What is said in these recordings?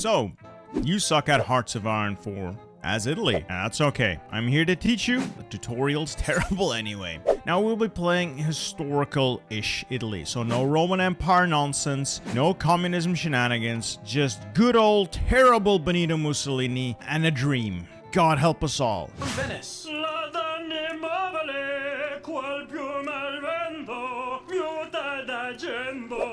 So, you suck at Hearts of Iron 4 as Italy. That's okay. I'm here to teach you. The tutorial's terrible anyway. Now we'll be playing historical-ish Italy. So no Roman Empire nonsense, no communism shenanigans, just good old terrible Benito Mussolini and a dream. God help us all. Venice.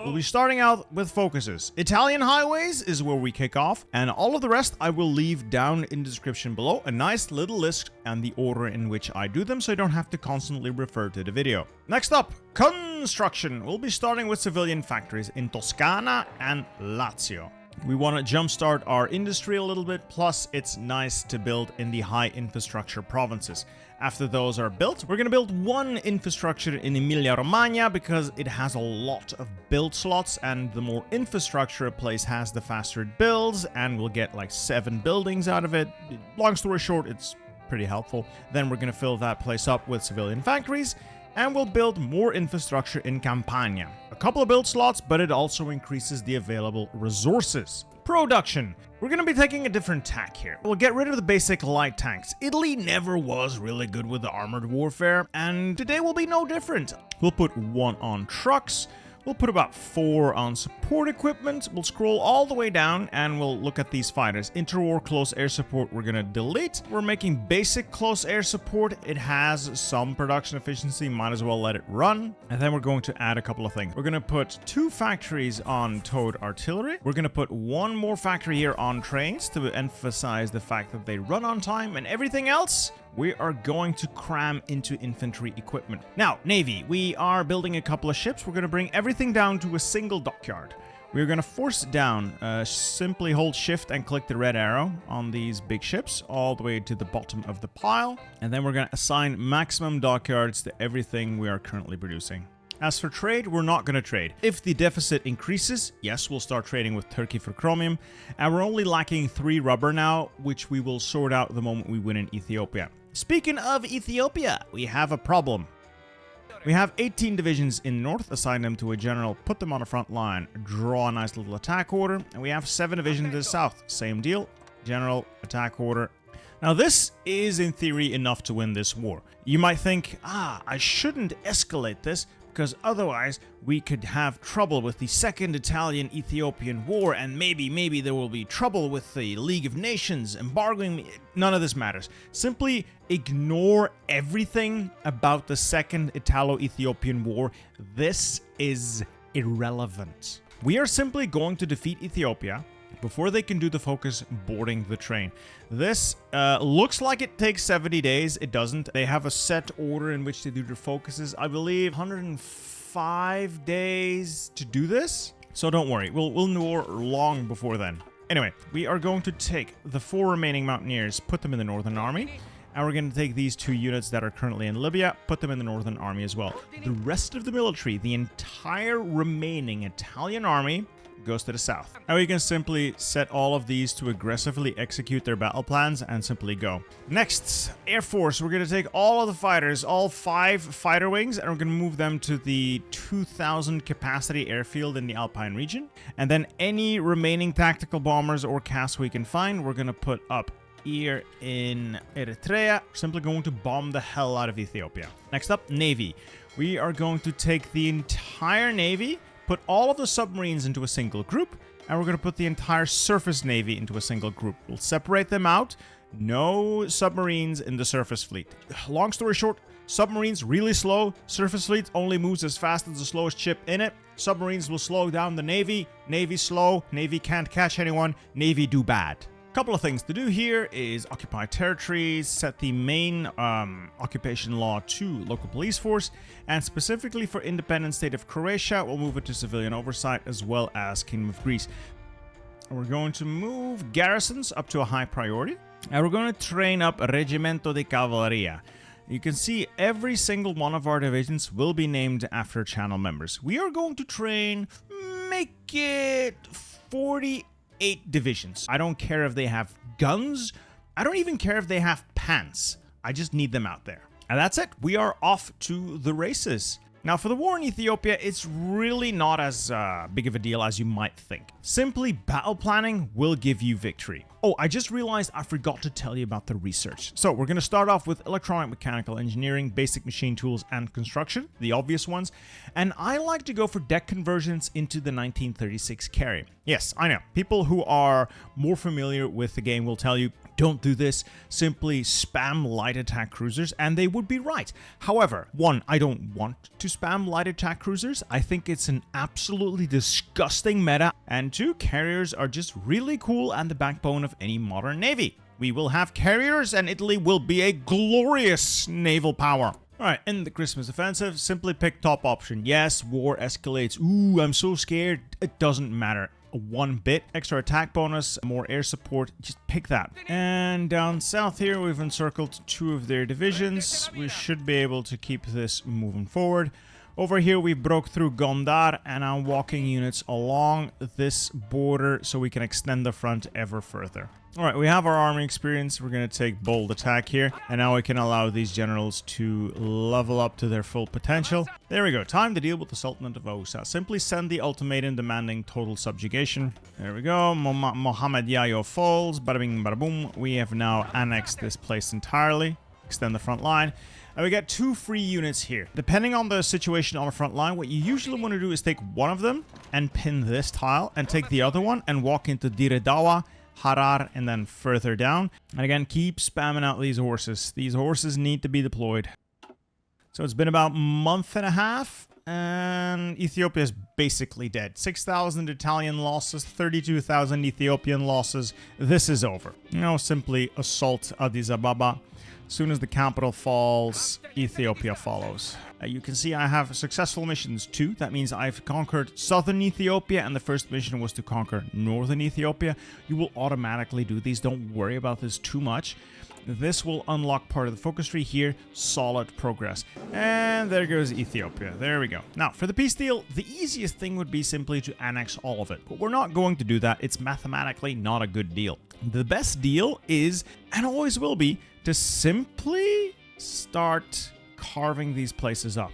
We'll be starting out with focuses. Italian highways is where we kick off, and all of the rest I will leave down in the description below, a nice little list and the order in which I do them so you don't have to constantly refer to the video. Next up, construction. We'll be starting with civilian factories in Toscana and Lazio. We want to jumpstart our industry a little bit, plus it's nice to build in the high infrastructure provinces. After those are built, we're going to build one infrastructure in Emilia-Romagna because it has a lot of build slots, and the more infrastructure a place has, the faster it builds, and we'll get like 7 buildings out of it. Long story short, it's pretty helpful. Then we're going to fill that place up with civilian factories, and we'll build more infrastructure in Campania. A couple of build slots, but it also increases the available resources. Production. We're going to be taking a different tack here. We'll get rid of the basic light tanks. Italy never was really good with the armored warfare, and today will be no different. We'll put 1 on trucks. We'll put about 4 on support equipment. We'll scroll all the way down and we'll look at these fighters. Interwar close air support we're gonna delete. We're making basic close air support. It has some production efficiency, might as well let it run. And then we're going to add a couple of things. We're gonna put 2 factories on towed artillery. We're gonna put 1 more factory here on trains to emphasize the fact that they run on time, and everything else we are going to cram into infantry equipment. Now, Navy, we are building a couple of ships. We're going to bring everything down to a single dockyard. We're going to force it down. Simply hold shift and click the red arrow on these big ships all the way to the bottom of the pile. And then we're going to assign maximum dockyards to everything we are currently producing. As for trade, we're not going to trade. If the deficit increases, yes, we'll start trading with Turkey for chromium. And we're only lacking 3 rubber now, which we will sort out the moment we win in Ethiopia. Speaking of Ethiopia, we have a problem. We have 18 divisions in the north, assign them to a general, put them on a front line, draw a nice little attack order, and we have 7 divisions in the south. Same deal, general, attack order. Now this is in theory enough to win this war. You might think, I shouldn't escalate this, because otherwise we could have trouble with the Second Italian-Ethiopian War, and maybe there will be trouble with the League of Nations embargoing me. None of this matters. Simply ignore everything about the Second Italo-Ethiopian War. This is irrelevant. We are simply going to defeat Ethiopia before they can do the focus boarding the train. This looks like it takes 70 days. It doesn't. They have a set order in which they do their focuses. I believe 105 days to do this. So don't worry. We'll know long before then. Anyway, we are going to take the 4 remaining mountaineers, put them in the Northern Army. And we're going to take these 2 units that are currently in Libya, put them in the Northern Army as well. The rest of the military, the entire remaining Italian army, goes to the south. Now we can simply set all of these to aggressively execute their battle plans and simply go. Next, Air Force. We're going to take all of the fighters, all 5 fighter wings, and we're going to move them to the 2,000 capacity airfield in the Alpine region. And then any remaining tactical bombers or CAS we can find, we're going to put up here in Eritrea. We're simply going to bomb the hell out of Ethiopia. Next up, Navy. We are going to take the entire Navy, put all of the submarines into a single group, and we're going to put the entire surface navy into a single group. We'll separate them out. No submarines in the surface fleet. Long story short, submarines really slow. Surface fleet only moves as fast as the slowest ship in it. Submarines will slow down the Navy. Navy slow. Navy can't catch anyone. Navy do bad. Couple of things to do here is occupy territories, set the main occupation law to local police force, and specifically for independent state of Croatia, we'll move it to civilian oversight as well as Kingdom of Greece. We're going to move garrisons up to a high priority, and we're going to train up Reggimento di Cavalleria. You can see every single one of our divisions will be named after channel members. We are going to train, make it 48 divisions. I don't care if they have guns. I don't even care if they have pants. I just need them out there. And that's it. We are off to the races. Now, for the war in Ethiopia, it's really not as big of a deal as you might think. Simply battle planning will give you victory. Oh, I just realized I forgot to tell you about the research. So we're going to start off with electronic mechanical engineering, basic machine tools, and construction, the obvious ones. And I like to go for deck conversions into the 1936 carrier. Yes, I know. People who are more familiar with the game will tell you, don't do this, simply spam light attack cruisers, and they would be right. However, one, I don't want to spam light attack cruisers. I think it's an absolutely disgusting meta. And two, carriers are just really cool and the backbone of any modern navy. We will have carriers and Italy will be a glorious naval power. Alright, in the Christmas offensive, simply pick top option. Yes, war escalates. Ooh, I'm so scared. It doesn't matter. One bit extra attack bonus, more air support, just pick that. And down south here we've encircled two of their divisions. We should be able to keep this moving forward. Over here we broke through Gondar and are walking units along this border so we can extend the front ever further. Alright, we have our army experience. We're going to take bold attack here. And now we can allow these generals to level up to their full potential. There we go. Time to deal with the Sultanate of Ausa. Simply send the ultimatum demanding total subjugation. There we go. Mohammed Yayo falls. Bada bing, bada boom. We have now annexed this place entirely. Extend the front line. And we get two free units here. Depending on the situation on the front line, what you usually want to do is take one of them and pin this tile and take the other one and walk into Diredawa, Harar, and then further down. And again, keep spamming out these horses. These horses need to be deployed. So it's been about a month and a half, and Ethiopia is basically dead. 6,000 Italian losses, 32,000 Ethiopian losses. This is over. Now simply assault Addis Ababa. As soon as the capital falls, Ethiopia follows. You can see I have successful missions too. That means I've conquered southern Ethiopia, and the first mission was to conquer northern Ethiopia. You will automatically do these. Don't worry about this too much. This will unlock part of the focus tree here. Solid progress. And there goes Ethiopia. There we go. Now, for the peace deal, the easiest thing would be simply to annex all of it. But we're not going to do that. It's mathematically not a good deal. The best deal is, and always will be, to simply start carving these places up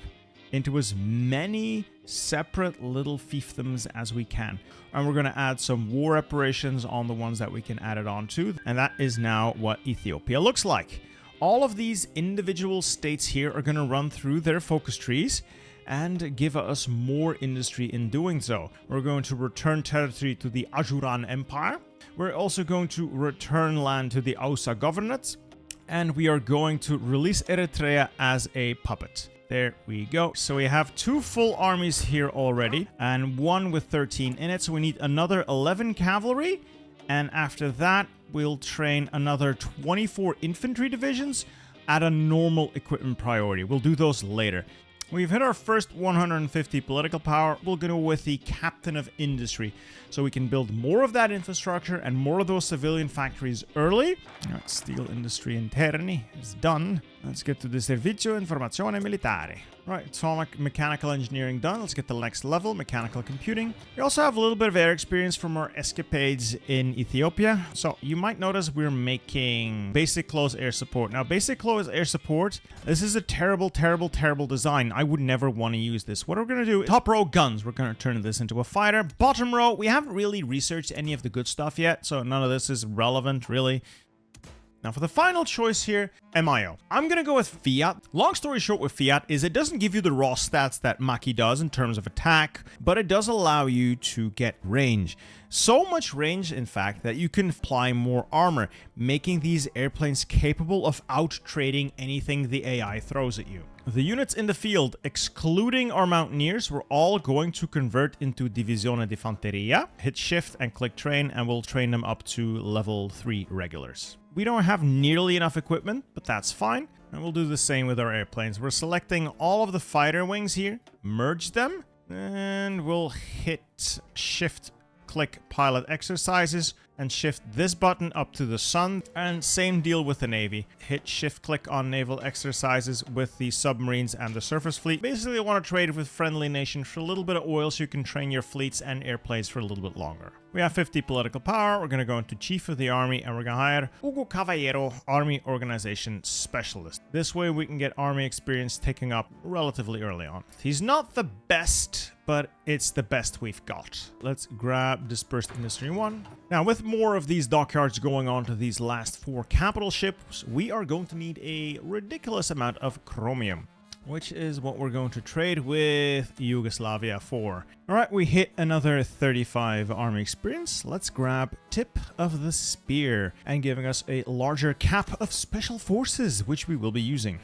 into as many separate little fiefdoms as we can. And we're going to add some war reparations on the ones that we can add it on to. And that is now what Ethiopia looks like. All of these individual states here are going to run through their focus trees and give us more industry in doing so. We're going to return territory to the Ajuran Empire. We're also going to return land to the Ausa Governorate. And we are going to release Eritrea as a puppet. There we go. So we have two full armies here already, and one with 13 in it. So we need another 11 cavalry. And after that, we'll train another 24 infantry divisions at a normal equipment priority. We'll do those later. We've hit our first 150 political power. We'll go with the Captain of Industry, so we can build more of that infrastructure and more of those civilian factories early. Right, steel industry in Terni is done. Let's get to the Servizio, Informazioni, Militare. Right, atomic mechanical engineering done. Let's get to the next level, mechanical computing. We also have a little bit of air experience from our escapades in Ethiopia. So you might notice we're making basic close air support. Now, basic close air support, this is a terrible, terrible, terrible design. I would never want to use this. What we're going to do, top row guns, we're going to turn this into a fighter. Bottom row, we haven't really researched any of the good stuff yet, so none of this is relevant, really. Now for the final choice here, MIO. I'm gonna go with Fiat. Long story short with Fiat is it doesn't give you the raw stats that Maki does in terms of attack, but it does allow you to get range. So much range, in fact, that you can apply more armor, making these airplanes capable of out-trading anything the AI throws at you. The units in the field, excluding our mountaineers, we're all going to convert into Divisione di Fanteria. Hit shift and click train, and we'll train them up to level 3 regulars. We don't have nearly enough equipment, but that's fine. And we'll do the same with our airplanes. We're selecting all of the fighter wings here, merge them, and we'll hit shift, click pilot exercises, and shift this button up to the sun. And same deal with the Navy. Hit shift click on naval exercises with the submarines and the surface fleet. Basically, I want to trade with friendly nations for a little bit of oil so you can train your fleets and airplanes for a little bit longer. We have 50 political power. We're going to go into Chief of the Army and we're going to hire Ugo Cavallero, Army Organization Specialist. This way we can get army experience taking up relatively early on. He's not the best, but it's the best we've got. Let's grab Dispersed Industry 1. Now, with more of these dockyards going on to these last 4 capital ships, we are going to need a ridiculous amount of chromium, which is what we're going to trade with Yugoslavia for. All right, we hit another 35 army experience. Let's grab Tip of the Spear and giving us a larger cap of special forces, which we will be using.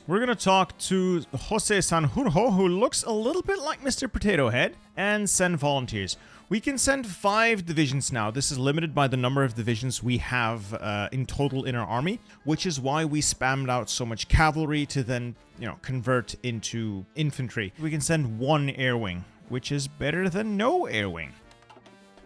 We're going to talk to Jose Sanjurjo, who looks a little bit like Mr. Potato Head, and send volunteers. We can send 5 divisions now. This is limited by the number of divisions we have in total in our army, which is why we spammed out so much cavalry to then, convert into infantry. We can send 1 air wing, which is better than no air wing.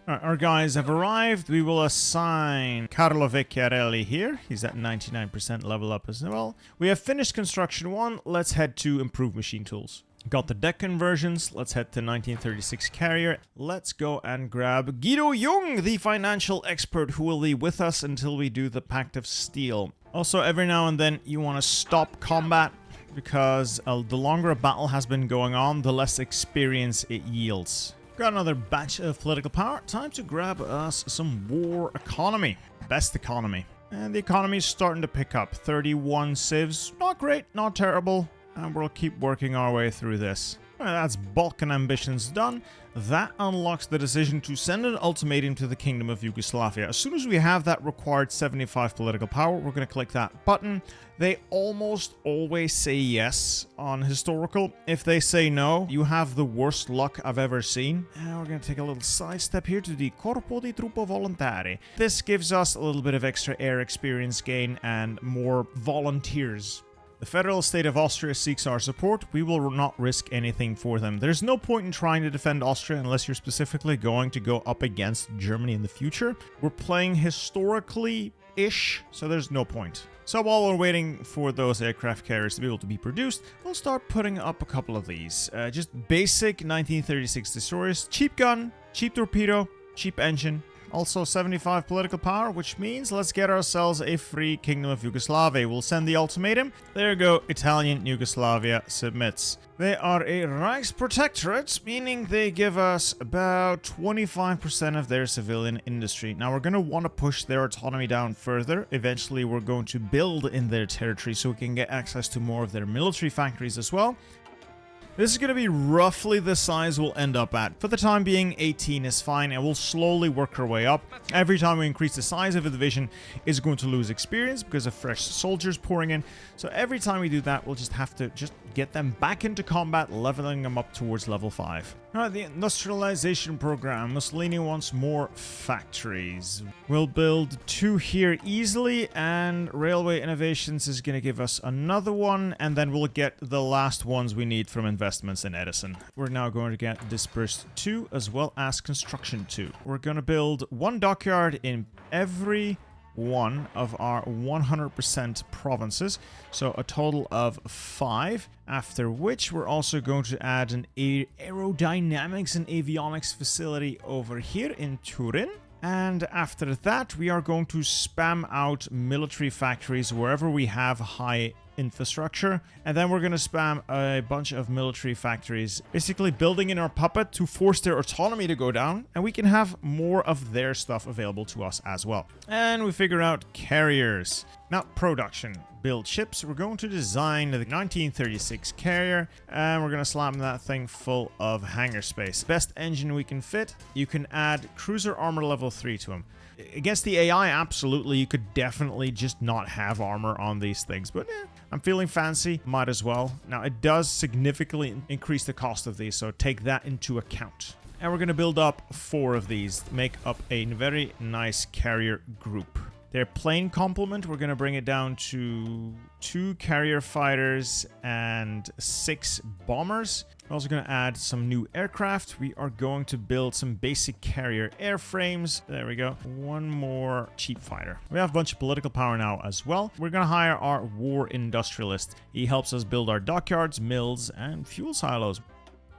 All right, our guys have arrived. We will assign Carlo Vecchiarelli here. He's at 99% level up as well. We have finished construction 1. Let's head to improve machine tools. Got the deck conversions. Let's head to 1936 carrier. Let's go and grab Guido Jung, the financial expert who will be with us until we do the Pact of Steel. Also, every now and then you want to stop combat because the longer a battle has been going on, the less experience it yields. Got another batch of political power. Time to grab us some war economy. Best economy. And the economy is starting to pick up. 31 civs. Not great, not terrible. And we'll keep working our way through this. That's Balkan Ambitions done. That unlocks the decision to send an ultimatum to the Kingdom of Yugoslavia. As soon as we have that required 75 political power, we're going to click that button. They almost always say yes on historical. If they say no, you have the worst luck I've ever seen. And we're going to take a little sidestep here to the Corpo di Truppo Volontaire. This gives us a little bit of extra air experience gain and more volunteers. The federal state of Austria seeks our support. We will not risk anything for them. There's no point in trying to defend Austria unless you're specifically going to go up against Germany in the future. We're playing historically-ish, so there's no point. So while we're waiting for those aircraft carriers to be able to be produced, we'll start putting up a couple of these. Just basic 1936 destroyers, cheap gun, cheap torpedo, cheap engine. Also 75 political power, which means let's get ourselves a free Kingdom of Yugoslavia. We'll send the ultimatum. There you go, Italian Yugoslavia submits. They are a Reichsprotectorate, meaning they give us about 25% of their civilian industry. Now we're going to want to push their autonomy down further. Eventually we're going to build in their territory so we can get access to more of their military factories as well. This is going to be roughly the size we'll end up at. For the time being, 18 is fine, and we'll slowly work our way up. Every time we increase the size of a division, is going to lose experience because of fresh soldiers pouring in. So every time we do that, we'll just have to get them back into combat, leveling them up towards level 5. Alright, the Industrialization Program. Mussolini wants more factories. We'll build 2 here easily, and Railway Innovations is going to give us another one, and then we'll get the last ones we need from investments in Edison. We're now going to get Dispersed 2 as well as Construction 2. We're going to build 1 dockyard in every one of our 100% provinces, so a total of 5, after which we're also going to add an aerodynamics and avionics facility over here in Turin. And after that, we are going to spam out military factories wherever we have high infrastructure, and then we're going to spam a bunch of military factories, basically building in our puppet to force their autonomy to go down, and we can have more of their stuff available to us as well. And we figure out carriers. Now, production. Build ships. We're going to design the 1936 carrier, and we're going to slam that thing full of hangar space. Best engine we can fit. You can add cruiser armor level 3 to him. Against the AI, absolutely, you could definitely just not have armor on these things, but I'm feeling fancy, might as well. Now, it does significantly increase the cost of these, so take that into account. And we're going to build up 4 of these to make up a very nice carrier group. Their plane complement, we're going to bring it down to 2 carrier fighters and 6 bombers. We're also going to add some new aircraft. We are going to build some basic carrier airframes. There we go. 1 more cheap fighter. We have a bunch of political power now as well. We're going to hire our war industrialist. He helps us build our dockyards, mills, and fuel silos.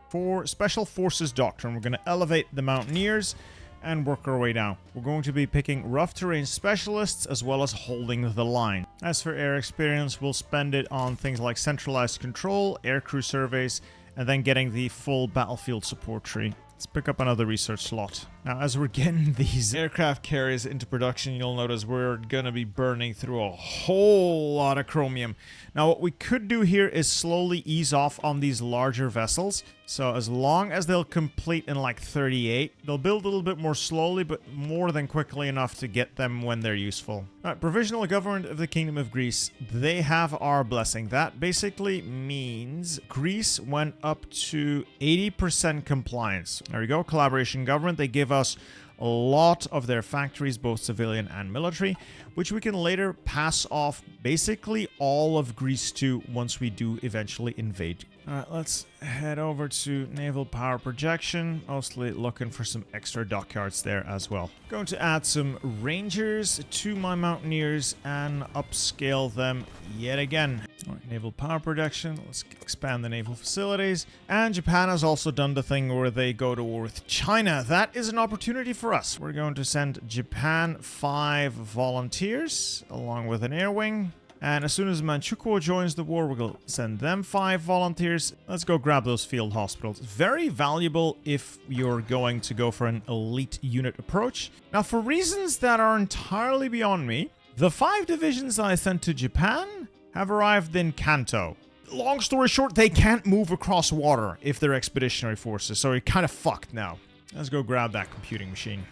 For Special Forces Doctrine, we're going to elevate the Mountaineers. and work our way down. We're going to be picking rough terrain specialists as well as holding the line. As for air experience, we'll spend it on things like centralized control, aircrew surveys, and then getting the full battlefield support tree. Let's pick up another research slot. Now, as we're getting these aircraft carriers into production, you'll notice we're going to be burning through a whole lot of chromium. Now, what we could do here is slowly ease off on these larger vessels. So as long as they'll complete in like 38, they'll build a little bit more slowly, but more than quickly enough to get them when they're useful. All right, Provisional Government of the Kingdom of Greece. They have our blessing. That basically means Greece went up to 80% compliance. There we go. Collaboration government. They give us a lot of their factories, both civilian and military, which we can later pass off basically all of Greece to once we do eventually invade. All right, let's head over to naval power projection, mostly looking for some extra dockyards there as well. Going to add some rangers to my mountaineers and upscale them yet again. All right, naval power projection, let's expand the naval facilities. And Japan has also done the thing where they go to war with China. That is an opportunity for us. We're going to send Japan 5 volunteers along with an air wing. And as soon as Manchukuo joins the war, we're going to send them 5 volunteers. Let's go grab those field hospitals. Very valuable if you're going to go for an elite unit approach. Now, for reasons that are entirely beyond me, the 5 divisions I sent to Japan have arrived in Kanto. Long story short, they can't move across water if they're expeditionary forces, so you're kind of fucked now. Let's go grab that computing machine.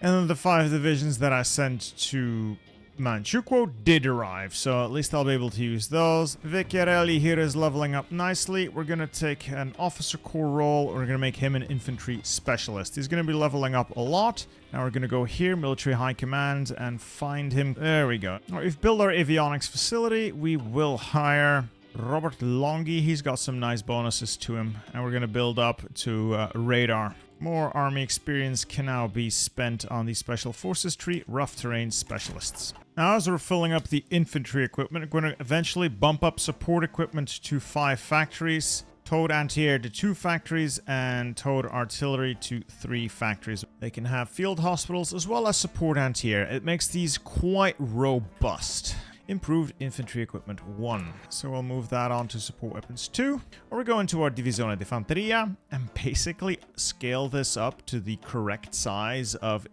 And then the 5 divisions that I sent to Manchukuo did arrive, so at least I'll be able to use those. Vecchiarelli here is leveling up nicely. We're going to take an officer corps role. We're going to make him an infantry specialist. He's going to be leveling up a lot. Now we're going to go here, military high command, and find him. There we go. All right, we've built our avionics facility. We will hire Robert Longhi. He's got some nice bonuses to him, and we're going to build up to radar. More army experience can now be spent on the Special Forces tree, rough terrain specialists. Now, as we're filling up the infantry equipment, we're going to eventually bump up support equipment to 5 factories, towed anti-air to 2 factories, and towed artillery to 3 factories. They can have field hospitals as well as support anti-air. It makes these quite robust. Improved infantry equipment 1. So we'll move that on to support weapons 2. Or we go into our Divisione di Fanteria and basically scale this up to the correct size of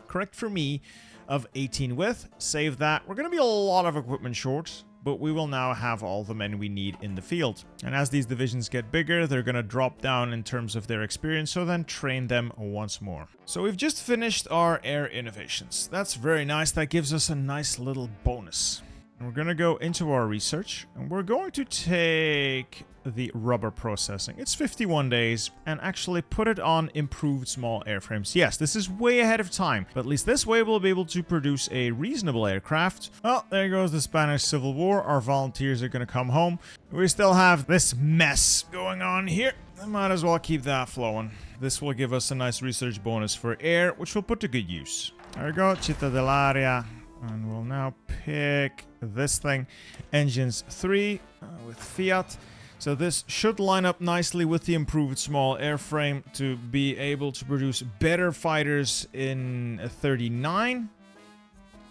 correct for me, of 18 width. Save that. We're going to be a lot of equipment short, but we will now have all the men we need in the field. And as these divisions get bigger, they're going to drop down in terms of their experience, so then train them once more. So we've just finished our air innovations. That's very nice. That gives us a nice little bonus. And we're going to go into our research, and we're going to take the rubber processing. It's 51 days, and actually put it on improved small airframes. Yes, this is way ahead of time, but at least this way we'll be able to produce a reasonable aircraft. Well, there goes the Spanish Civil War. Our volunteers are going to come home. We still have this mess going on here. I might as well keep that flowing. This will give us a nice research bonus for air, which we'll put to good use. There we go, Citta Dell'Aria. And we'll now pick this thing, engines 3 with Fiat. So this should line up nicely with the improved small airframe to be able to produce better fighters in 39.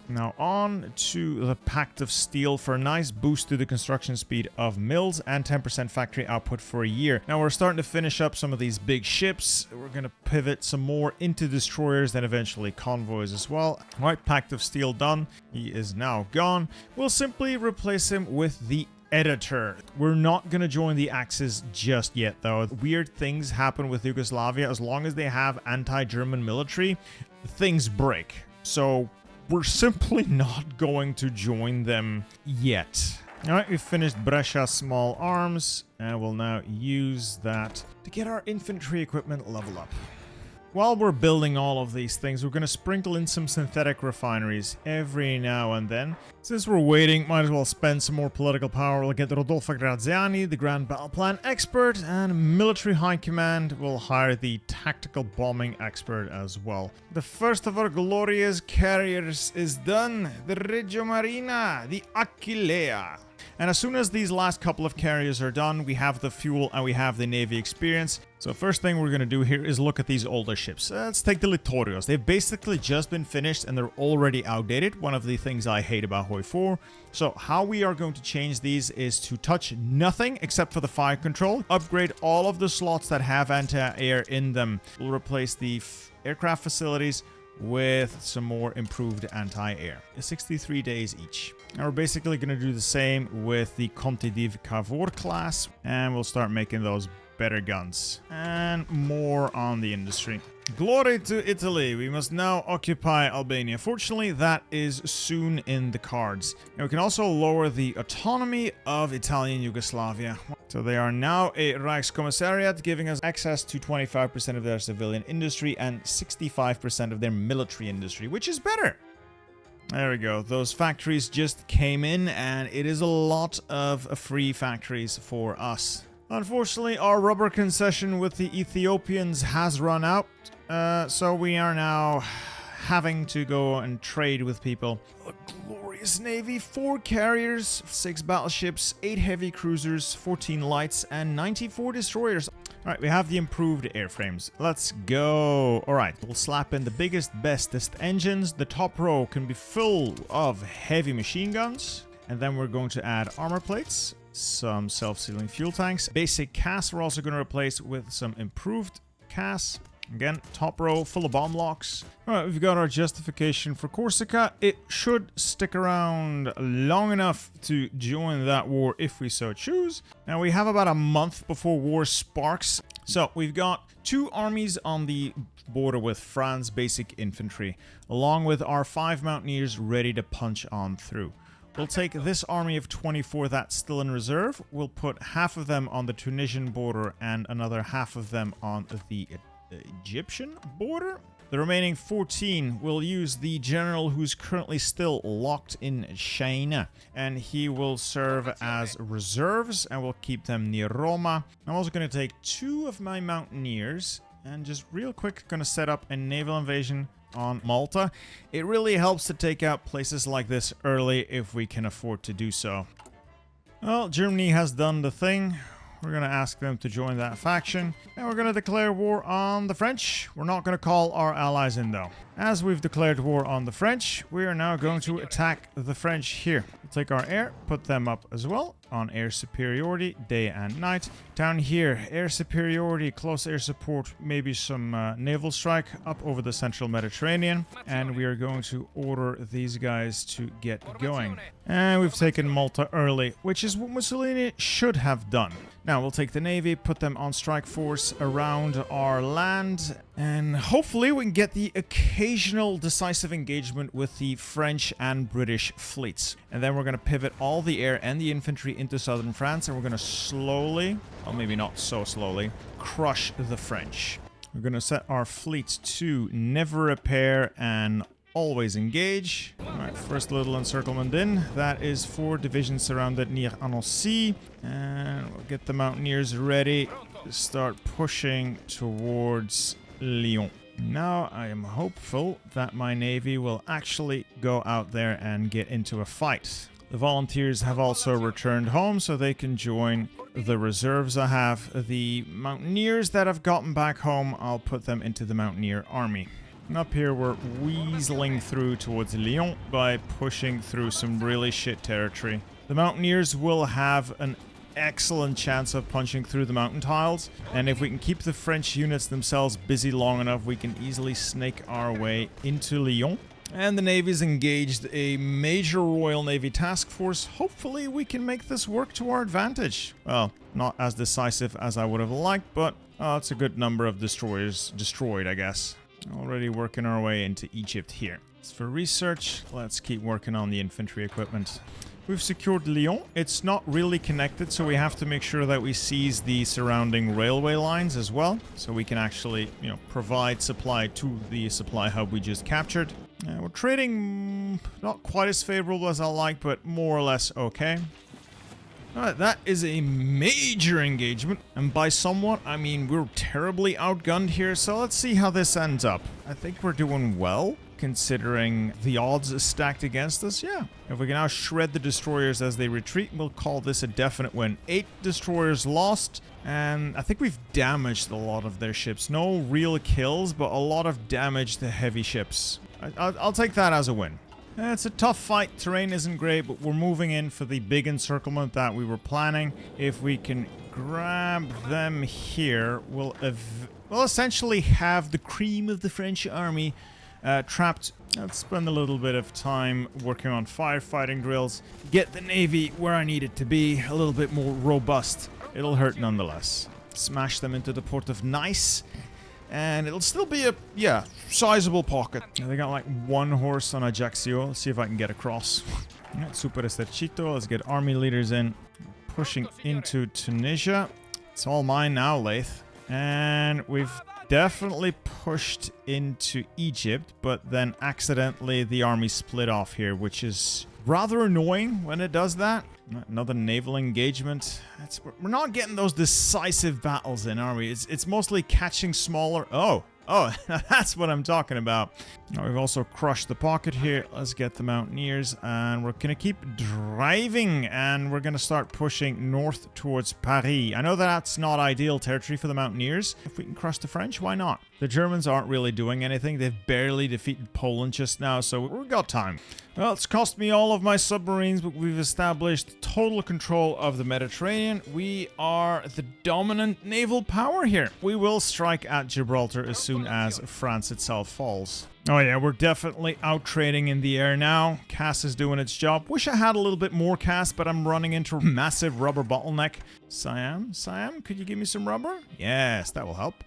Now on to the Pact of Steel for a nice boost to the construction speed of mills and 10% factory output for a year. Now we're starting to finish up some of these big ships. We're going to pivot some more into destroyers, then eventually convoys as well. All right, Pact of Steel done. He is now gone. We'll simply replace him with the Editor. We're not going to join the Axis just yet, though. Weird things happen with Yugoslavia. As long as they have anti-German military, things break. So we're simply not going to join them yet. All right, we've finished Brescia small arms, and we'll now use that to get our infantry equipment level up. While we're building all of these things, we're going to sprinkle in some synthetic refineries every now and then. Since we're waiting, might as well spend some more political power. We'll get Rodolfo Graziani, the Grand Battle Plan expert, and military high command will hire the tactical bombing expert as well. The first of our glorious carriers is done, the Reggio Marina, the Achillea. And as soon as these last couple of carriers are done, we have the fuel and we have the Navy experience. So first thing we're going to do here is look at these older ships. Let's take the Littorios. They've basically just been finished and they're already outdated. One of the things I hate about HOI4. So how we are going to change these is to touch nothing except for the fire control. Upgrade all of the slots that have anti-air in them. We'll replace the aircraft facilities with some more improved anti-air. 63 days each. And we're basically going to do the same with the Conte div Cavour class. And we'll start making those better guns. And more on the industry. Glory to Italy. We must now occupy Albania. Fortunately, that is soon in the cards. And we can also lower the autonomy of Italian Yugoslavia. So they are now a Reichskommissariat, giving us access to 25% of their civilian industry and 65% of their military industry, which is better. There we go. Those factories just came in, and it is a lot of free factories for us. Unfortunately, our rubber concession with the Ethiopians has run out, so we are now having to go and trade with people. A glorious navy, 4 carriers, 6 battleships, 8 heavy cruisers, 14 lights, and 94 destroyers. Alright, we have the improved airframes. Let's go. Alright, we'll slap in the biggest, bestest engines. The top row can be full of heavy machine guns. And then we're going to add armor plates, some self-sealing fuel tanks. Basic CAS we're also going to replace with some improved CAS. Again, top row full of bomb locks. Alright, we've got our justification for Corsica. It should stick around long enough to join that war if we so choose. Now we have about a month before war sparks. So we've got 2 armies on the border with France, basic infantry, along with our 5 mountaineers ready to punch on through. We'll take this army of 24 that's still in reserve. We'll put half of them on the Tunisian border and another half of them on the Egyptian border. The remaining 14 will use the general who's currently still locked in China, and he will serve as reserves, and we'll keep them near Roma. I'm also going to take 2 of my mountaineers and just real quick going to set up a naval invasion on Malta. It really helps to take out places like this early if we can afford to do so. Well, Germany has done the thing. We're going to ask them to join that faction. And we're going to declare war on the French. We're not going to call our allies in though. As we've declared war on the French, we are now going to attack the French here. We'll take our air, put them up as well on air superiority, day and night. Down here, air superiority, close air support, maybe some naval strike up over the central Mediterranean. And we are going to order these guys to get going. And we've taken Malta early, which is what Mussolini should have done. Now we'll take the Navy, put them on strike force around our land, and hopefully we can get the occasional decisive engagement with the French and British fleets. And then we're going to pivot all the air and the infantry into southern France, and we're going to slowly, well maybe not so slowly, crush the French. We're going to set our fleets to never repair and always engage. Alright, first little encirclement in. That is 4 divisions surrounded near Annecy. And we'll get the mountaineers ready to start pushing towards Lyon. Now I am hopeful that my navy will actually go out there and get into a fight. The volunteers have also returned home so they can join the reserves I have. The mountaineers that have gotten back home, I'll put them into the mountaineer army. And up here we're weaseling through towards Lyon by pushing through some really shit territory. The mountaineers will have an excellent chance of punching through the mountain tiles, and if we can keep the French units themselves busy long enough, we can easily snake our way into Lyon. And the Navy's engaged a major Royal Navy task force. Hopefully we can make this work to our advantage. Well, not as decisive as I would have liked, but it's a good number of destroyers destroyed, I guess. Already working our way into Egypt here. As for research, let's keep working on the infantry equipment. We've secured Lyon. It's not really connected, so we have to make sure that we seize the surrounding railway lines as well, so we can actually, provide supply to the supply hub we just captured. We're trading not quite as favorable as I like, but more or less okay. Alright, that is a major engagement, and by somewhat, I mean we're terribly outgunned here, so let's see how this ends up. I think we're doing well, considering the odds stacked against us. Yeah, if we can now shred the destroyers as they retreat, we'll call this a definite win. 8 destroyers lost, and I think we've damaged a lot of their ships. No real kills, but a lot of damage to heavy ships. I'll take that as a win. It's a tough fight. Terrain isn't great, but we're moving in for the big encirclement that we were planning. If we can grab them here, we'll essentially have the cream of the French army trapped. Let's spend a little bit of time working on firefighting drills. Get the navy where I need it to be, a little bit more robust. It'll hurt nonetheless. Smash them into the port of Nice. And it'll still be a, yeah, sizable pocket. They got like 1 horse on Ajaccio. Let's see if I can get across. Superesercito. Let's get army leaders in. Pushing into Tunisia. It's all mine now, Leith. And we've definitely pushed into Egypt, but then accidentally the army split off here, which is rather annoying when it does that. Another naval engagement. We're not getting those decisive battles in, are we? It's mostly catching smaller... Oh, that's what I'm talking about. Now we've also crushed the pocket here. Let's get the Mountaineers, and we're going to keep driving, and we're going to start pushing north towards Paris. I know that's not ideal territory for the Mountaineers. If we can crush the French, why not? The Germans aren't really doing anything. They've barely defeated Poland just now, so we've got time. Well, it's cost me all of my submarines, but we've established total control of the Mediterranean. We are the dominant naval power here. We will strike at Gibraltar as soon as France itself falls. Oh yeah, we're definitely out trading in the air now. Cass is doing its job. Wish I had a little bit more Cass, but I'm running into a massive rubber bottleneck. Siam, could you give me some rubber? Yes, that will help.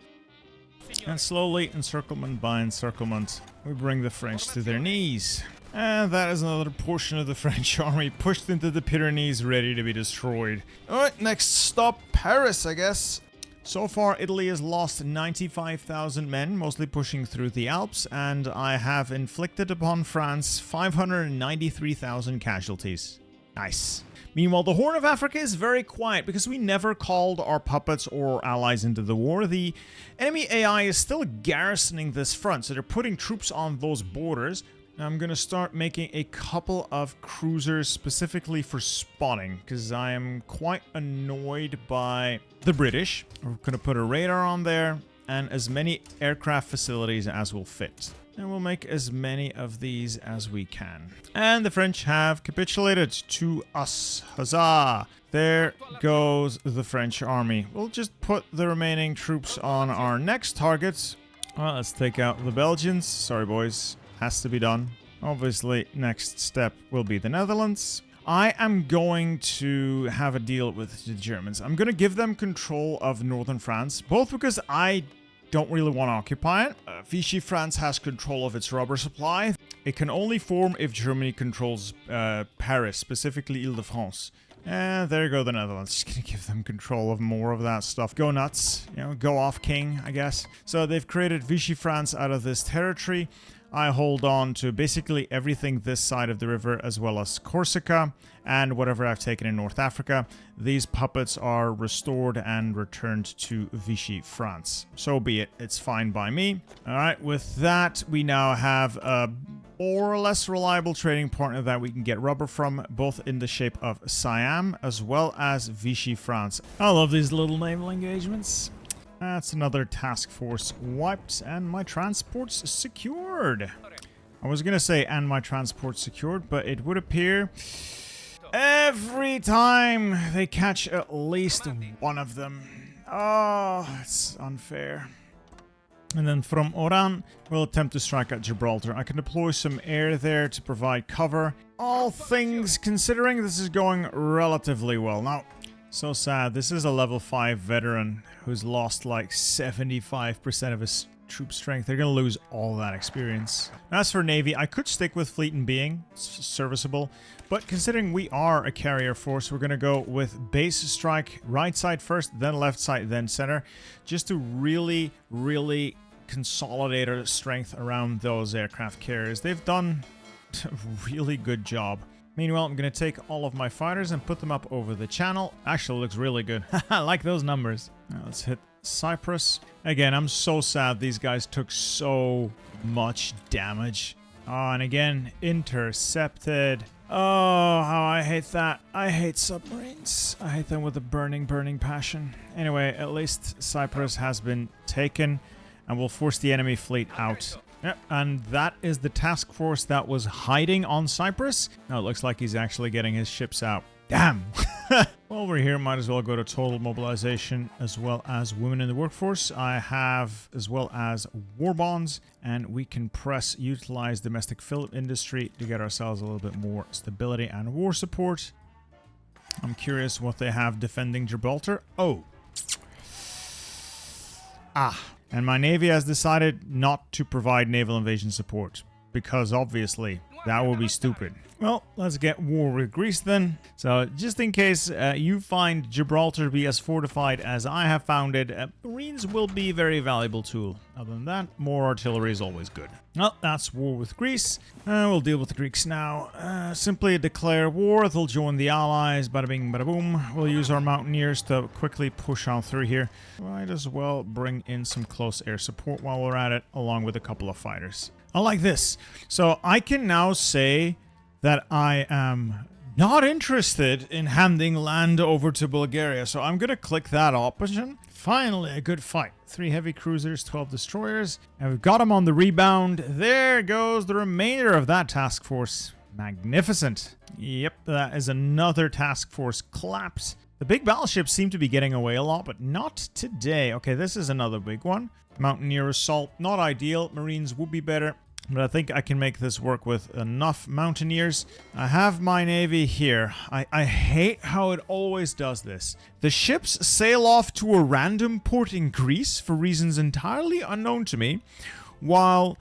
And slowly, encirclement by encirclement, we bring the French to their knees. And that is another portion of the French army pushed into the Pyrenees, ready to be destroyed. Alright, next stop, Paris, I guess. So far, Italy has lost 95,000 men, mostly pushing through the Alps, and I have inflicted upon France 593,000 casualties. Nice. Meanwhile, the Horn of Africa is very quiet because we never called our puppets or allies into the war. The enemy AI is still garrisoning this front, so they're putting troops on those borders. I'm going to start making a couple of cruisers specifically for spotting because I am quite annoyed by the British. We're going to put a radar on there and as many aircraft facilities as will fit. And we'll make as many of these as we can. And the French have capitulated to us. Huzzah! There goes the French army. We'll just put the remaining troops on our next target. Well, let's take out the Belgians. Sorry, boys. Has to be done. Obviously, next step will be the Netherlands. I am going to have a deal with the Germans. I'm going to give them control of northern France, both because I don't really want to occupy it. Vichy France has control of its rubber supply. It can only form if Germany controls Paris, specifically Ile-de-France. And there go the Netherlands. Just gonna give them control of more of that stuff. Go nuts. You know, go off king, I guess. So they've created Vichy France out of this territory. I hold on to basically everything this side of the river, as well as Corsica and whatever I've taken in North Africa. These puppets are restored and returned to Vichy France. So be it. It's fine by me. All right, with that, we now have a more or less reliable trading partner that we can get rubber from, both in the shape of Siam as well as Vichy France. I love these little naval engagements. That's another task force wiped, and my transport's secured. I was gonna say, and my transport's secured, but it would appear every time they catch at least one of them. Oh, it's unfair. And then from Oran, we'll attempt to strike at Gibraltar. I can deploy some air there to provide cover. All things considering, this is going relatively well. Now, so sad. This is a level 5 veteran who's lost like 75% of his troop strength. They're going to lose all that experience. As for Navy, I could stick with Fleet and Being. It's serviceable. But considering we are a carrier force, we're going to go with base strike right side first, then left side, then center. Just to really, really consolidate our strength around those aircraft carriers. They've done a really good job. Meanwhile, I'm going to take all of my fighters and put them up over the channel. Actually, looks really good. I like those numbers. Now, let's hit Cyprus. Again, I'm so sad these guys took so much damage. Oh, and again, intercepted. Oh, how I hate that. I hate submarines. I hate them with a burning, burning passion. Anyway, at least Cyprus has been taken and will force the enemy fleet out. Yep, and that is the task force that was hiding on Cyprus. Now it looks like he's actually getting his ships out. Damn! While we're here, might as well go to total mobilization as well as women in the workforce. I have as well as war bonds, and we can utilize domestic film industry to get ourselves a little bit more stability and war support. I'm curious what they have defending Gibraltar. Oh. And my navy has decided not to provide naval invasion support because obviously that would be stupid. Well, let's get war with Greece then. So, just in case you find Gibraltar to be as fortified as I have found it, Marines will be a very valuable tool. Other than that, more artillery is always good. Well, that's war with Greece. We'll deal with the Greeks now. Simply declare war. They'll join the Allies. Bada bing, bada boom. We'll use our mountaineers to quickly push on through here. Might as well bring in some close air support while we're at it, along with a couple of fighters. I like this. So, I can now say that I am not interested in handing land over to Bulgaria. So I'm going to click that option. Finally, a good fight. 3 heavy cruisers, 12 destroyers. And we've got them on the rebound. There goes the remainder of that task force. Magnificent. Yep, that is another task force collapse. The big battleships seem to be getting away a lot, but not today. Okay, this is another big one. Mountaineer assault, not ideal. Marines would be better. But I think I can make this work with enough mountaineers. I have my navy here. I hate how it always does this. The ships sail off to a random port in Greece for reasons entirely unknown to me, while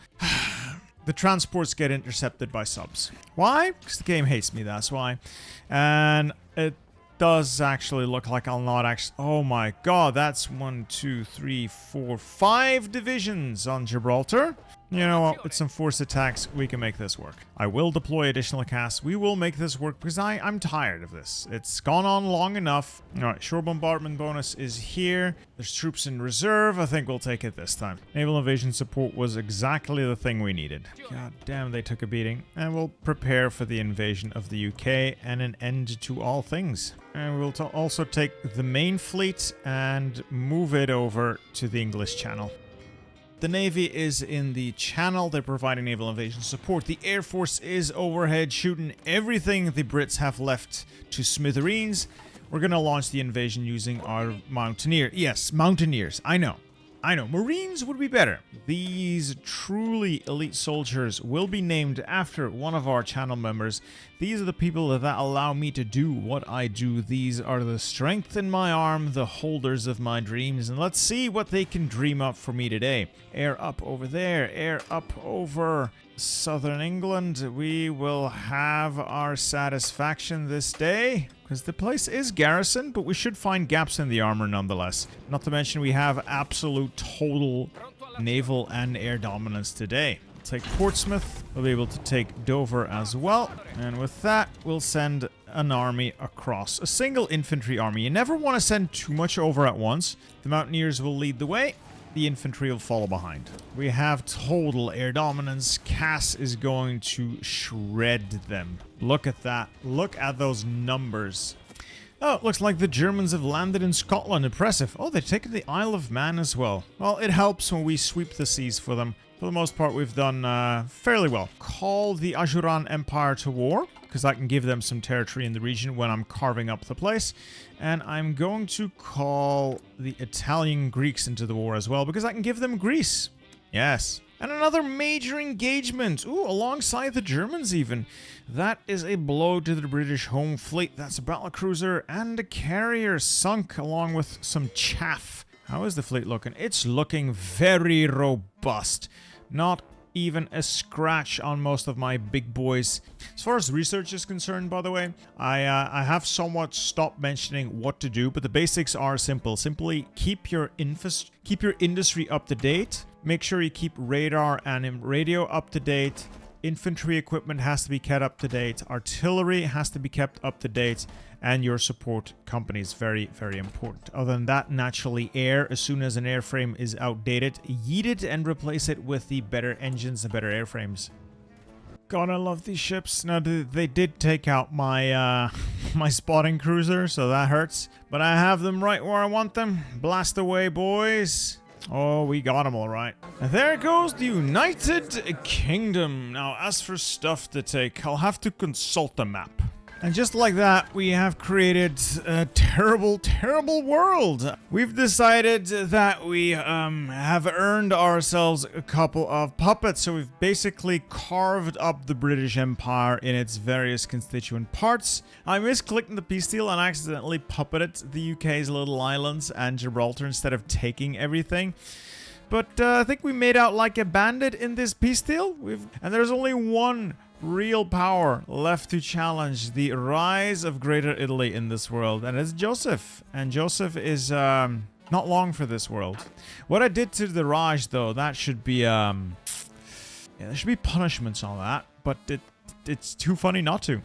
the transports get intercepted by subs. Why? Because the game hates me, that's why. And it does actually look like I'll not actually... Oh my god, that's 1, 2, 3, 4, 5 divisions on Gibraltar. You know what, with some force attacks, we can make this work. I will deploy additional casts. We will make this work because I'm tired of this. It's gone on long enough. Alright, shore bombardment bonus is here. There's troops in reserve. I think we'll take it this time. Naval invasion support was exactly the thing we needed. God damn, they took a beating. And we'll prepare for the invasion of the UK and an end to all things. And we'll also take the main fleet and move it over to the English Channel. The Navy is in the Channel. They're providing naval invasion support. The Air Force is overhead shooting everything the Brits have left to smithereens. We're going to launch the invasion using our Mountaineer. Yes, Mountaineers. I know. Marines would be better. These truly elite soldiers will be named after one of our channel members. These are the people that allow me to do what I do. These are the strength in my arm, the holders of my dreams. And let's see what they can dream up for me today. Air up over there. Air up over southern England. We will have our satisfaction this day, because the place is garrisoned, but we should find gaps in the armor nonetheless. Not to mention we have absolute total naval and air dominance today. We'll take Portsmouth. We'll be able to take Dover as well. And with that, we'll send an army across. A single infantry army. You never want to send too much over at once. The Mountaineers will lead the way. The infantry will follow behind. We have total air dominance. Cass is going to shred them. Look at that. Look at those numbers. Oh, it looks like the Germans have landed in Scotland. Impressive. Oh, they've taken the Isle of Man as well. Well, it helps when we sweep the seas for them. For the most part, we've done fairly well. Call the Ajuran Empire to war, because I can give them some territory in the region when I'm carving up the place. And I'm going to call the Italian Greeks into the war as well, because I can give them Greece. Yes. And another major engagement. Ooh, alongside the Germans even. That is a blow to the British home fleet. That's a battlecruiser and a carrier sunk along with some chaff. How is the fleet looking? It's looking very robust. Not even a scratch on most of my big boys. As far as research is concerned, by the way, I have somewhat stopped mentioning what to do, but the basics are simple. Simply keep your industry up to date. Make sure you keep radar and radio up to date. Infantry equipment has to be kept up to date. Artillery has to be kept up to date. And your support company is very, very important. Other than that, naturally air. As soon as an airframe is outdated, yeet it and replace it with the better engines and better airframes. God, I love these ships. Now, they did take out my my spotting cruiser, so that hurts. But I have them right where I want them. Blast away, boys. Oh, we got them all right. And there goes the United Kingdom. Now, as for stuff to take, I'll have to consult the map. And just like that, we have created a terrible, terrible world. We've decided that we have earned ourselves a couple of puppets. So we've basically carved up the British Empire in its various constituent parts. I misclicked the peace deal and accidentally puppeted the UK's little islands and Gibraltar instead of taking everything. But I think we made out like a bandit in this peace deal. And there's only one real power left to challenge the rise of Greater Italy in this world, and it's Joseph. And Joseph is not long for this world. What I did to the Raj, though, that should be yeah, there should be punishments on that, but it's too funny not to.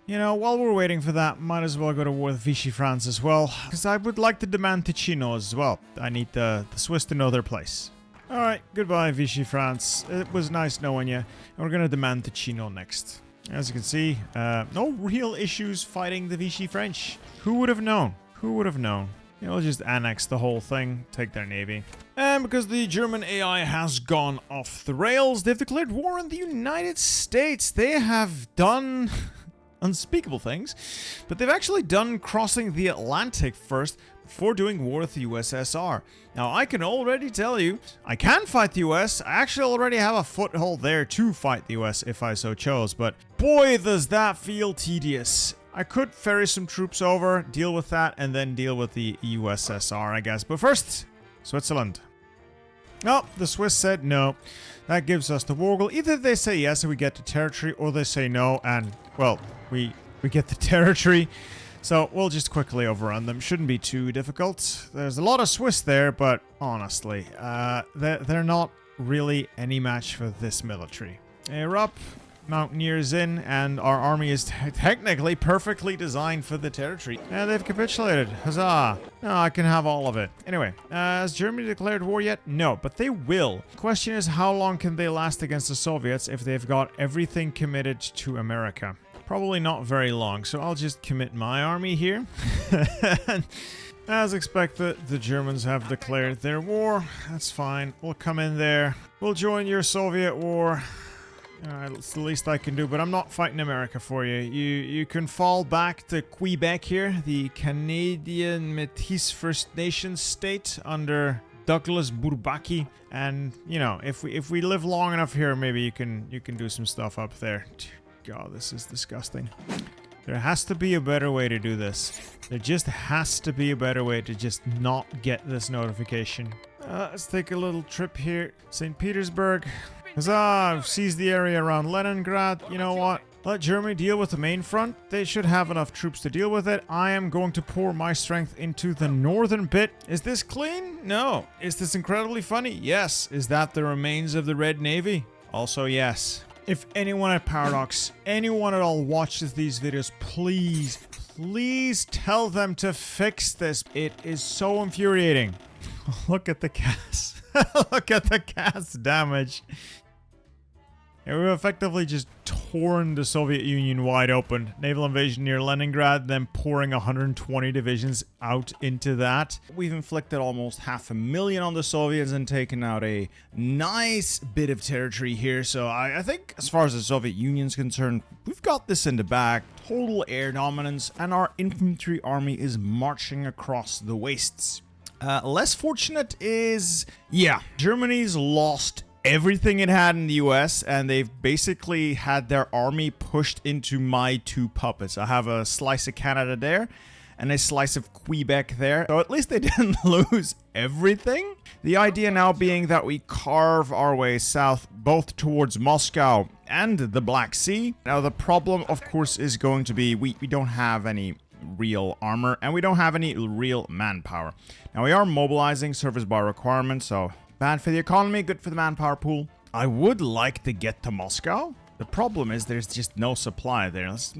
You know, while we're waiting for that, might as well go to war with Vichy France as well, because I would like to demand Ticino as well. I need the Swiss to know their place. Alright, goodbye Vichy France. It was nice knowing you. And we're gonna demand Ticino next. As you can see, no real issues fighting the Vichy French. Who would have known? Who would have known? You know, we'll just annex the whole thing, take their navy. And because the German AI has gone off the rails, they've declared war on the United States. They have done unspeakable things, but they've actually done crossing the Atlantic first before doing war with the USSR. Now, I can already tell you, I can fight the US. I actually already have a foothold there to fight the US if I so chose, but boy, does that feel tedious. I could ferry some troops over, deal with that, and then deal with the USSR, I guess. But first, Switzerland. Oh, the Swiss said no. That gives us the Wargle. Either they say yes and we get the territory, or they say no and, well, we get the territory. So we'll just quickly overrun them. Shouldn't be too difficult. There's a lot of Swiss there, but honestly, they're not really any match for this military. Air up, Mountaineers in, and our army is technically perfectly designed for the territory. And they've capitulated. Huzzah! No, I can have all of it. Anyway, has Germany declared war yet? No, but they will. Question is, how long can they last against the Soviets if they've got everything committed to America? Probably not very long, so I'll just commit my army here. As expected, the Germans have declared their war. That's fine. We'll come in there. We'll join your Soviet war. It's the least I can do, but I'm not fighting America for you. You can fall back to Quebec here, the Canadian Métis First Nations state under Douglas Bourbaki. And, you know, if we live long enough here, maybe you can do some stuff up there. God, this is disgusting. There has to be a better way to do this. There just has to be a better way to just not get this notification. Let's take a little trip here. St. Petersburg. Huzzah! I've seized the area around Leningrad. You know what? Let Germany deal with the main front. They should have enough troops to deal with it. I am going to pour my strength into the northern bit. Is this clean? No. Is this incredibly funny? Yes. Is that the remains of the Red Navy? Also, yes. If anyone at Paradox, anyone at all watches these videos, please tell them to fix this. It is so infuriating. Look at the cast. Look at the cast damage. Yeah, we've effectively just torn the Soviet Union wide open. Naval invasion near Leningrad, then pouring 120 divisions out into that. We've inflicted almost 500,000 on the Soviets and taken out a nice bit of territory here. So I think as far as the Soviet Union's concerned, we've got this in the bag. Total air dominance, and our infantry army is marching across the wastes. Less fortunate is, yeah, Germany's lost everything it had in the US, and they've basically had their army pushed into my two puppets. I have a slice of Canada there and a slice of Quebec there. So at least they didn't lose everything. The idea now being that we carve our way south both towards Moscow and the Black Sea. Now the problem, of course, is going to be we don't have any real armor and we don't have any real manpower. Now we are mobilizing service bar requirements, so bad for the economy, good for the manpower pool. I would like to get to Moscow. The problem is there's just no supply there. Let's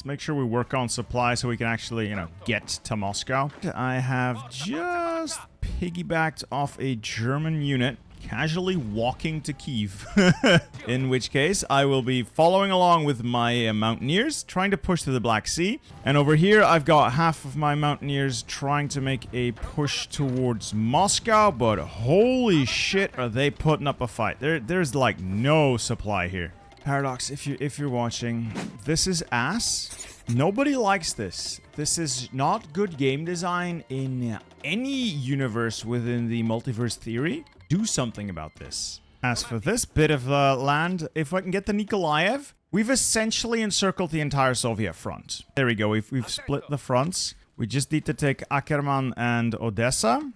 make sure we work on supply so we can actually, you know, get to Moscow. I have just piggybacked off a German unit casually walking to Kyiv. In which case, I will be following along with my mountaineers, trying to push to the Black Sea. And over here, I've got half of my mountaineers trying to make a push towards Moscow. But holy shit, are they putting up a fight. There's like no supply here. Paradox, if you're watching, this is ass. Nobody likes this. This is not good game design in any universe within the multiverse theory. Do something about this. As for this bit of land, if I can get the Nikolaev, we've essentially encircled the entire Soviet front. There we go. We've split the fronts. We just need to take Ackerman and Odessa,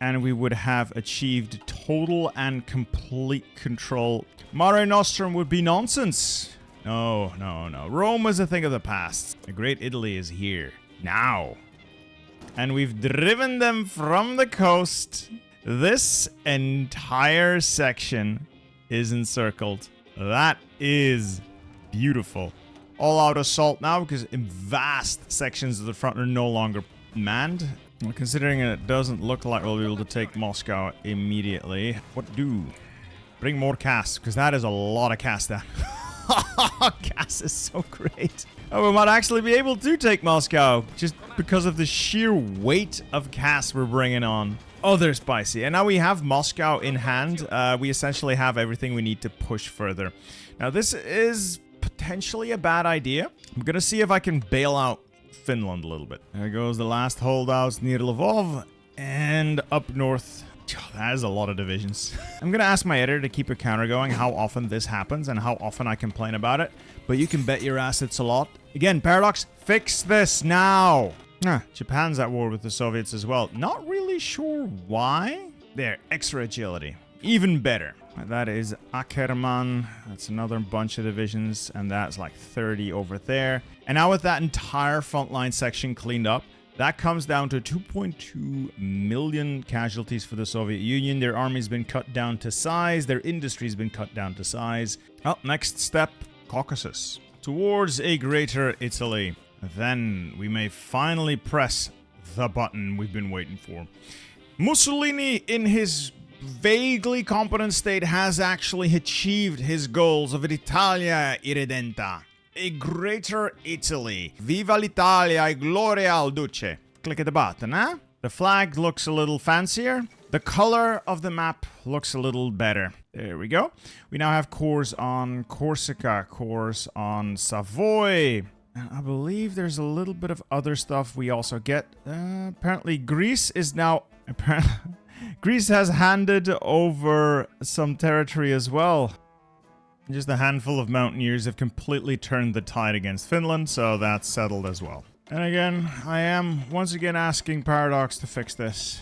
and we would have achieved total and complete control. Mare Nostrum would be nonsense. No. Rome is a thing of the past. The Great Italy is here. Now. And we've driven them from the coast. This entire section is encircled. That is beautiful. All-out assault now because vast sections of the front are no longer manned. Considering it doesn't look like we'll be able to take Moscow immediately. What do? Bring more cast, because that is a lot of cast down. Gas is so great. Oh, we might actually be able to take Moscow just because of the sheer weight of cast we're bringing on. Oh, they're spicy. And now we have Moscow in hand. We essentially have everything we need to push further. Now, this is potentially a bad idea. I'm going to see if I can bail out Finland a little bit. There goes the last holdouts near Lvov and up north. That is a lot of divisions. I'm going to ask my editor to keep a counter going how often this happens and how often I complain about it. But you can bet your ass it's a lot. Again, Paradox, fix this now. Japan's at war with the Soviets as well. Not really sure why. There, extra agility. Even better. That is Ackerman. That's another bunch of divisions. And that's like 30 over there. And now with that entire frontline section cleaned up, that comes down to 2.2 million casualties for the Soviet Union. Their army's been cut down to size. Their industry's been cut down to size. Well, next step, Caucasus. Towards a greater Italy. Then we may finally press the button we've been waiting for. Mussolini, in his vaguely competent state, has actually achieved his goals of an Italia irredenta. A greater Italy. Viva l'Italia e gloria al Duce. Click at the button, huh? The flag looks a little fancier. The color of the map looks a little better. There we go. We now have cores on Corsica, cores on Savoy. And I believe there's a little bit of other stuff we also get. Apparently Greece is now... Greece has handed over some territory as well. Just a handful of mountaineers have completely turned the tide against Finland, so that's settled as well. And again, I am once again asking Paradox to fix this.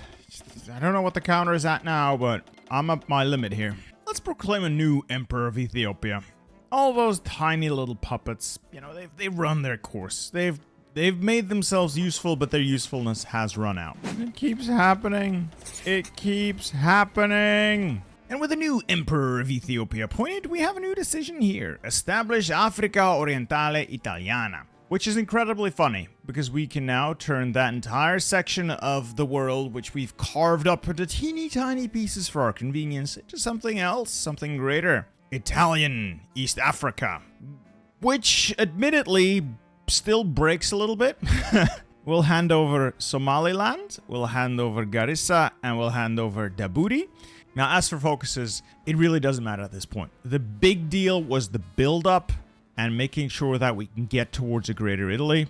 I don't know what the counter is at now, but I'm up my limit here. Let's proclaim a new emperor of Ethiopia. All those tiny little puppets, you know, they've run their course. They've made themselves useful, but their usefulness has run out. It keeps happening. It keeps happening. And with a new emperor of Ethiopia appointed, we have a new decision here. Establish Africa Orientale Italiana. Which is incredibly funny, because we can now turn that entire section of the world, which we've carved up into teeny tiny pieces for our convenience, into something else, something greater. Italian East Africa. Which, admittedly, still breaks a little bit. We'll hand over Somaliland, we'll hand over Garissa, and we'll hand over Djibouti. Now, as for focuses, it really doesn't matter at this point. The big deal was the build-up and making sure that we can get towards a greater Italy.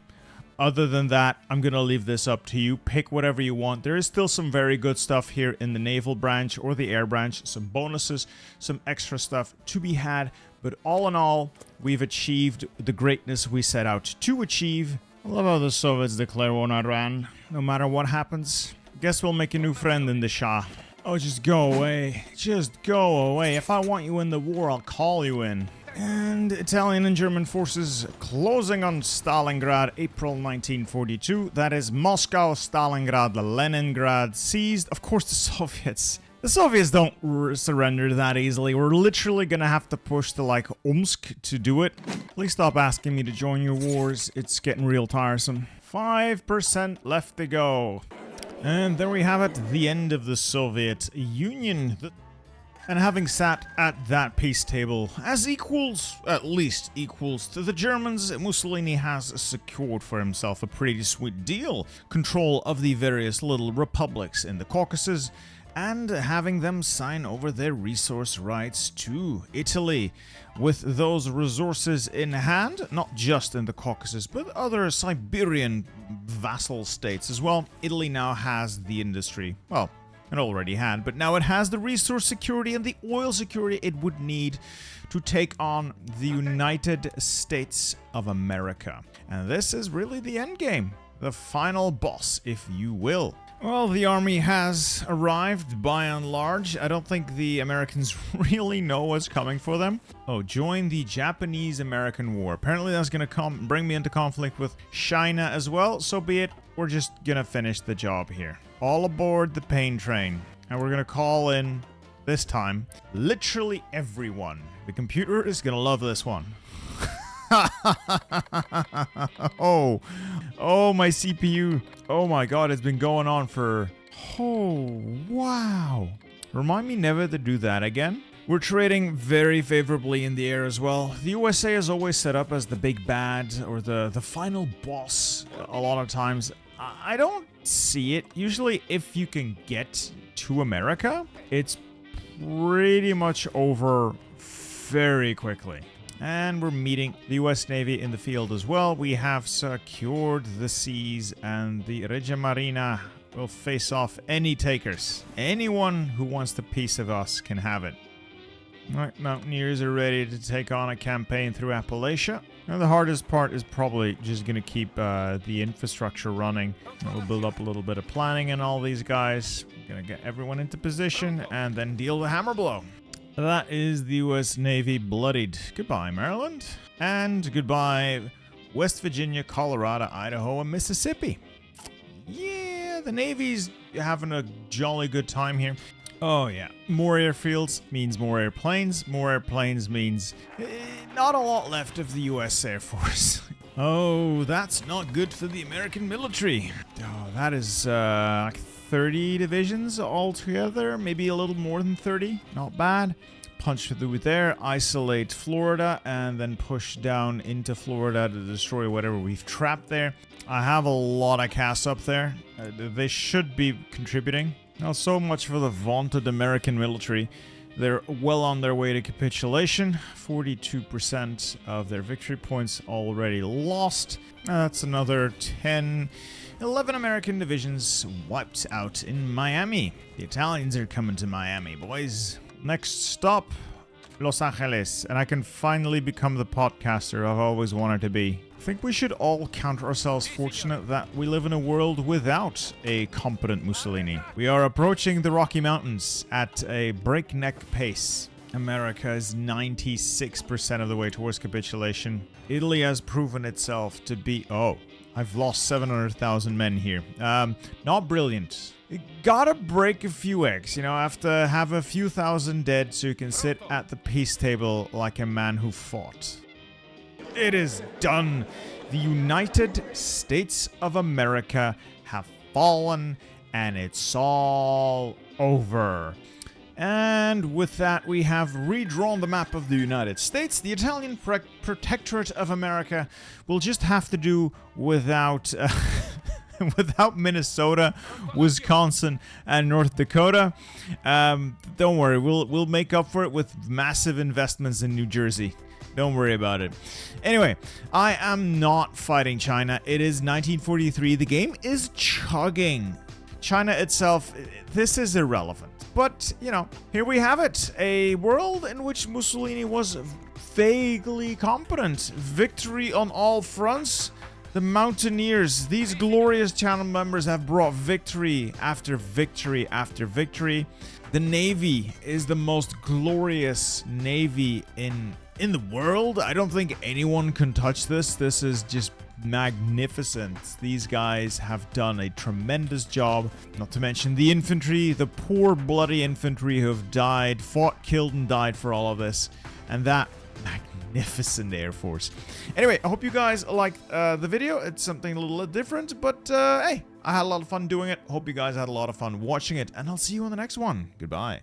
Other than that, I'm going to leave this up to you. Pick whatever you want. There is still some very good stuff here in the naval branch or the air branch. Some bonuses, some extra stuff to be had. But all in all, we've achieved the greatness we set out to achieve. I love how the Soviets declare war on Iran. No matter what happens, guess we'll make a new friend in the Shah. Oh, just go away. Just go away. If I want you in the war, I'll call you in. And Italian and German forces closing on Stalingrad, April 1942. That is Moscow, Stalingrad, Leningrad seized. Of course, the Soviets. The Soviets don't surrender that easily. We're literally gonna have to push to, like, Omsk to do it. Please stop asking me to join your wars. It's getting real tiresome. 5% left to go. And there we have it, the end of the Soviet Union. And having sat at that peace table as equals, at least equals to the Germans, Mussolini has secured for himself a pretty sweet deal. Control of the various little republics in the Caucasus, and having them sign over their resource rights to Italy. With those resources in hand, not just in the Caucasus, but other Siberian vassal states as well, Italy now has the industry. Well, it already had, but now it has the resource security and the oil security it would need to take on the United States of America. And this is really the end game, the final boss, if you will. Well, the army has arrived by and large. I don't think the Americans really know what's coming for them. Oh, join the Japanese-American War. Apparently that's going to bring me into conflict with China as well. So be it. We're just going to finish the job here. All aboard the pain train. And we're going to call in, this time, literally everyone. The computer is going to love this one. Oh, my CPU. Oh my god, it's been going on for... Oh, wow. Remind me never to do that again. We're trading very favorably in the air as well. The USA is always set up as the big bad or the final boss a lot of times. I don't see it. Usually if you can get to America, it's pretty much over very quickly. And we're meeting the US Navy in the field as well. We have secured the seas, and the Regia Marina will face off any takers. Anyone who wants the piece of us can have it. Alright, Mountaineers are ready to take on a campaign through Appalachia. Now the hardest part is probably just going to keep the infrastructure running. We'll build up a little bit of planning and all these guys. Gonna get everyone into position and then deal the hammer blow. That is the US Navy bloodied. Goodbye, Maryland. And goodbye, West Virginia, Colorado, Idaho, and Mississippi. Yeah, the Navy's having a jolly good time here. Oh, yeah. More airfields means more airplanes. More airplanes means not a lot left of the US Air Force. Oh, that's not good for the American military. Oh, that is like 30 divisions altogether, maybe a little more than 30. Not bad. Punch through there, isolate Florida, and then push down into Florida to destroy whatever we've trapped there. I have a lot of casts up there. They should be contributing. Now, so much for the vaunted American military. They're well on their way to capitulation. 42% of their victory points already lost. That's another 11 American divisions wiped out in Miami. The Italians are coming to Miami, boys. Next stop, Los Angeles. And I can finally become the podcaster I've always wanted to be. I think we should all count ourselves fortunate that we live in a world without a competent Mussolini. We are approaching the Rocky Mountains at a breakneck pace. America is 96% of the way towards capitulation. Italy has proven itself to be... Oh, I've lost 700,000 men here. Not brilliant. You gotta break a few eggs, you know, have to have a few thousand dead so you can sit at the peace table like a man who fought. It is done. The United States of America have fallen, and it's all over. And with that, we have redrawn the map of the United States. The Italian Protectorate of America will just have to do without... without Minnesota, Wisconsin, and North Dakota. Don't worry, we'll make up for it with massive investments in New Jersey. Don't worry about it. Anyway, I am not fighting China. It is 1943. The game is chugging. China itself, this is irrelevant. But, you know, here we have it. A world in which Mussolini was vaguely competent. Victory on all fronts. The Mountaineers, these glorious channel members, have brought victory after victory after victory. The Navy is the most glorious Navy in the world. I don't think anyone can touch this. This is just magnificent. These guys have done a tremendous job. Not to mention the infantry, the poor bloody infantry who have died, fought, killed, and died for all of this. And that magnificent Air Force. Anyway, I hope you guys liked the video. It's something a little different, but hey, I had a lot of fun doing it. Hope you guys had a lot of fun watching it, and I'll see you on the next one. Goodbye.